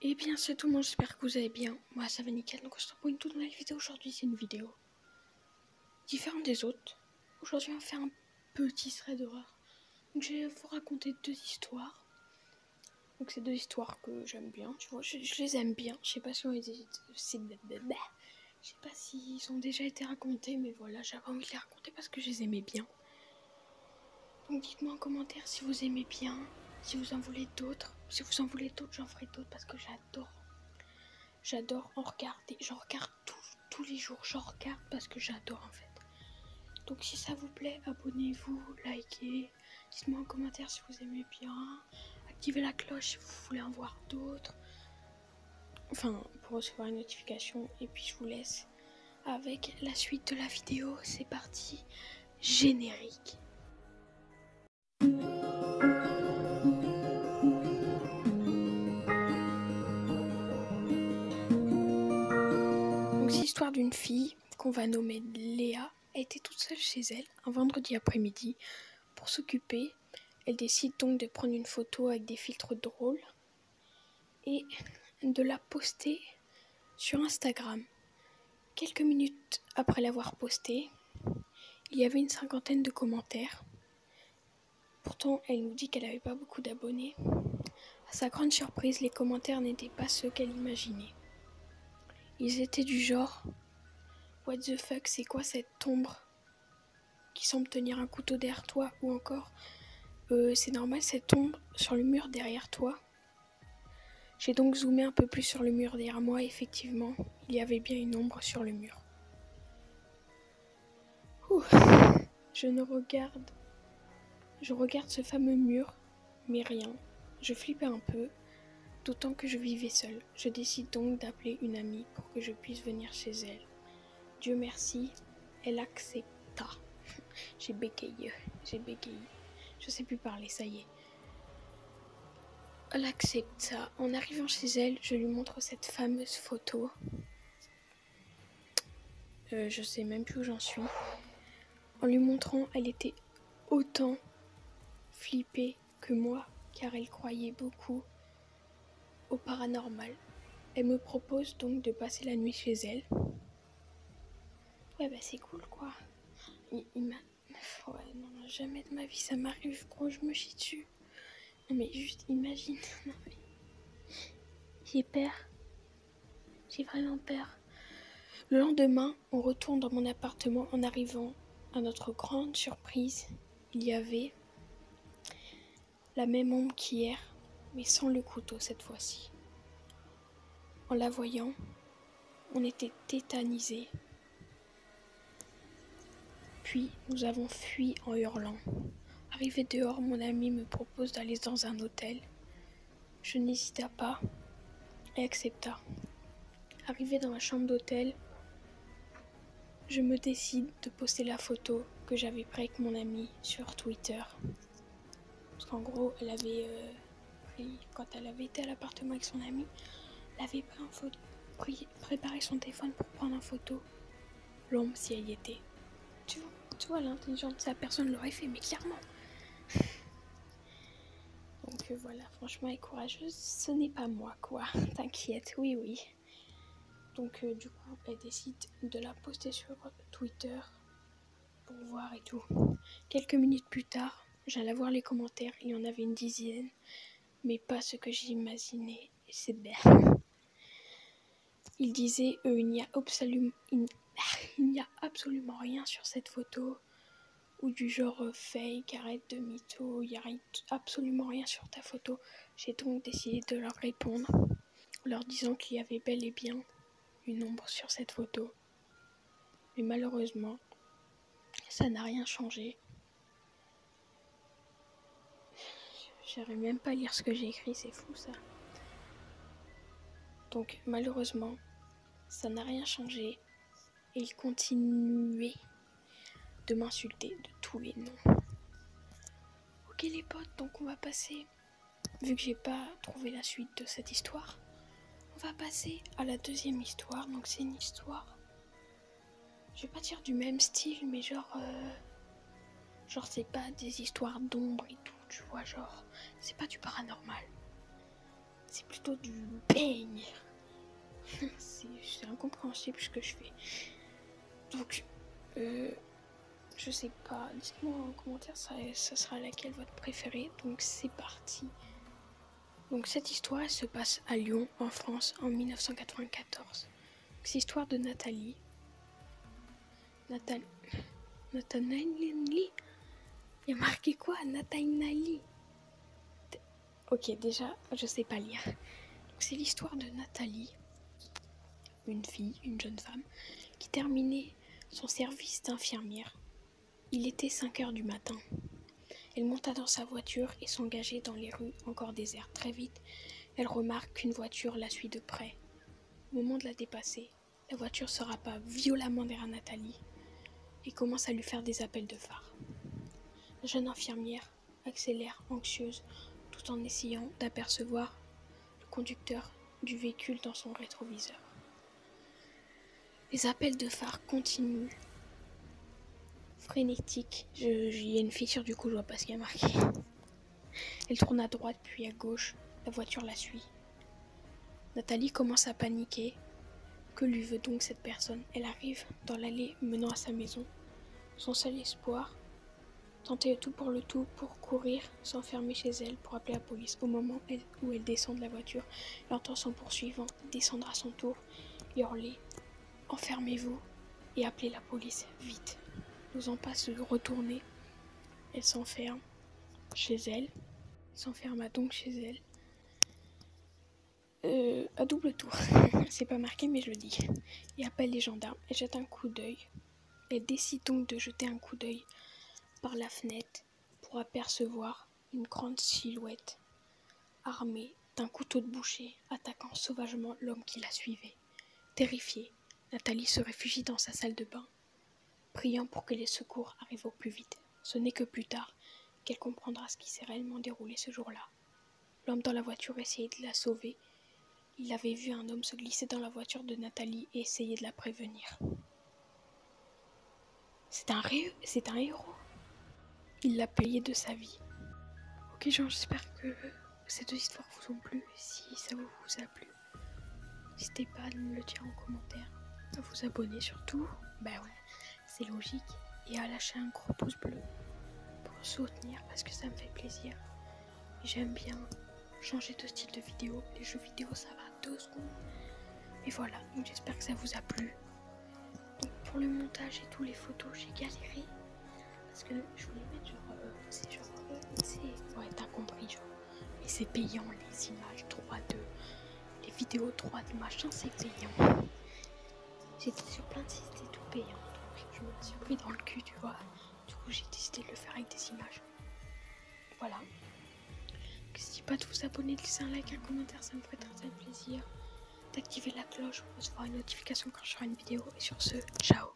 Et bien c'est tout le monde, j'espère que vous allez bien. Moi ça va nickel, donc on se retrouve pour une toute nouvelle vidéo. Aujourd'hui c'est une vidéo différente des autres. Aujourd'hui on va faire un petit thread d'horreur. Donc je vais vous raconter deux histoires. Donc c'est deux histoires que j'aime bien, tu vois, je les aime bien. Je sais pas si je sais pas s'ils ont déjà été racontés, mais voilà, j'avais envie de les raconter parce que je les aimais bien. Donc dites-moi en commentaire si vous aimez bien, si vous en voulez d'autres. Si vous en voulez d'autres, j'en ferai d'autres parce que j'adore en regarder. J'en regarde tous les jours, j'en regarde parce que j'adore en fait. Donc si ça vous plaît, abonnez-vous, likez, dites-moi en commentaire si vous aimez bien, activez la cloche si vous voulez en voir d'autres. Enfin, pour recevoir une notification. Et puis je vous laisse avec la suite de la vidéo. C'est parti, générique. Donc c'est l'histoire d'une fille qu'on va nommer Léa. Elle était toute seule chez elle un vendredi après-midi. Pour s'occuper, elle décide donc de prendre une photo avec des filtres drôles et de la poster sur Instagram. Quelques minutes après l'avoir postée, il y avait une cinquantaine de commentaires. Pourtant, elle nous dit qu'elle n'avait pas beaucoup d'abonnés. À sa grande surprise, les commentaires n'étaient pas ceux qu'elle imaginait. Ils étaient du genre « What the fuck, c'est quoi cette ombre qui semble tenir un couteau derrière toi ?» ou encore « C'est normal cette ombre sur le mur derrière toi ?» J'ai donc zoomé un peu plus sur le mur derrière moi et effectivement, il y avait bien une ombre sur le mur. Je regarde ce fameux mur, mais rien. Je flippais un peu, d'autant que je vivais seule. Je décide donc d'appeler une amie pour que je puisse venir chez elle. Dieu merci, elle accepta. J'ai bégayé. Je sais plus parler, ça y est. Elle accepta. En arrivant chez elle, je lui montre cette fameuse photo. Je sais même plus où j'en suis. En lui montrant, elle était autant flippée que moi, car elle croyait beaucoup au paranormal. Elle me propose donc de passer la nuit chez elle. Ouais, bah c'est cool quoi. Ouais, non, jamais de ma vie ça m'arrive, gros, je me chie dessus. Non mais juste imagine. Non, mais... J'ai peur. J'ai vraiment peur. Le lendemain, on retourne dans mon appartement. En arrivant, à notre grande surprise, il y avait la même ombre qu'hier, mais sans le couteau cette fois-ci. En la voyant, on était tétanisés. Puis nous avons fui en hurlant. Arrivé dehors, mon ami me propose d'aller dans un hôtel. Je n'hésita pas et accepta. Arrivé dans la chambre d'hôtel, je me décide de poster la photo que j'avais prise avec mon ami sur Twitter. Parce qu'en gros, quand elle avait été à l'appartement avec son ami, elle avait préparé son téléphone pour prendre en photo l'ombre si elle y était. Tu vois, l'intelligence de sa personne l'aurait fait, mais clairement. Donc voilà, franchement, elle est courageuse. Ce n'est pas moi, quoi. T'inquiète, oui. Donc du coup, elle décide de la poster sur Twitter pour voir et tout. Quelques minutes plus tard, j'allais voir les commentaires. Il y en avait une dizaine, mais pas ce que j'imaginais. Et c'est bien. Il disait il n'y a absolument rien sur cette photo. Ou du genre fake, arrête de mytho, il n'y a absolument rien sur ta photo. J'ai donc décidé de leur répondre, leur disant qu'il y avait bel et bien une ombre sur cette photo. Mais malheureusement, ça n'a rien changé. J'arrive même pas à lire ce que j'ai écrit, c'est fou ça. Donc malheureusement, ça n'a rien changé. Et ils continuaient de m'insulter de tous les noms. Ok les potes, donc on va passer, vu que j'ai pas trouvé la suite de cette histoire, on va passer à la deuxième histoire. Donc c'est une histoire, je vais pas dire du même style, mais genre c'est pas des histoires d'ombre et tout, tu vois, genre c'est pas du paranormal. c'est plutôt du beigne. C'est incompréhensible ce que je fais. Donc, je sais pas, dites-moi en commentaire ça sera laquelle votre préférée. Donc c'est parti. Donc cette histoire elle se passe à Lyon, en France, en 1994. C'est l'histoire de Nathalie. Nathanaël. Il y a marqué quoi? Nathanaël. Ok, déjà, je sais pas lire. Donc c'est l'histoire de Nathalie, une fille, une jeune femme, qui terminait son service d'infirmière. Il était 5h du matin. Elle monta dans sa voiture et s'engageait dans les rues encore désertes. Très vite, elle remarque qu'une voiture la suit de près. Au moment de la dépasser, la voiture se rabat violemment derrière Nathalie et commence à lui faire des appels de phare. La jeune infirmière accélère, anxieuse, tout en essayant d'apercevoir le conducteur du véhicule dans son rétroviseur. Les appels de phare continuent, frénétiques. Il y a une fissure, du coup je vois pas ce qu'il y a marqué. Elle tourne à droite puis à gauche, la voiture la suit. Nathalie commence à paniquer. Que lui veut donc cette personne? Elle arrive dans l'allée menant à sa maison. Son seul espoir, tenter le tout pour courir, s'enfermer chez elle pour appeler la police. Au moment où elle descend de la voiture, elle entend son poursuivant descendre à son tour et hurler « Enfermez-vous et appelez la police, vite !» N'osant pas se retourner, elle s'enferme chez elle. S'enferma donc chez elle. À double tour, c'est pas marqué mais je le dis. Et appelle les gendarmes. Elle jette un coup d'œil. Elle décide donc de jeter un coup d'œil par la fenêtre pour apercevoir une grande silhouette armée d'un couteau de boucher attaquant sauvagement l'homme qui la suivait. Terrifiée, Nathalie se réfugie dans sa salle de bain, priant pour que les secours arrivent au plus vite. Ce n'est que plus tard qu'elle comprendra ce qui s'est réellement déroulé ce jour-là. L'homme dans la voiture essayait de la sauver. Il avait vu un homme se glisser dans la voiture de Nathalie et essayer de la prévenir. C'est un héros. Il l'a payé de sa vie. Ok gens, j'espère que ces deux histoires vous ont plu. Si ça vous a plu, n'hésitez pas à me le dire en commentaire, à vous abonner surtout, ouais, c'est logique, et à lâcher un gros pouce bleu pour soutenir parce que ça me fait plaisir. Et j'aime bien changer de style de vidéo. Les jeux vidéo ça va 2 secondes. Et voilà, donc j'espère que ça vous a plu. Donc pour le montage et tous les photos, j'ai galéré. Parce que je voulais mettre ouais t'as compris genre. Mais c'est payant les images 3D. Les vidéos 3D machin c'est payant. J'étais sur plein de sites et tout payant. Donc je me suis pris dans le cul tu vois. Du coup j'ai décidé de le faire avec des images. Voilà. N'hésitez pas de vous abonner, de laisser un like, un commentaire, ça me ferait très plaisir. D'activer la cloche pour recevoir une notification quand je ferai une vidéo. Et sur ce, ciao.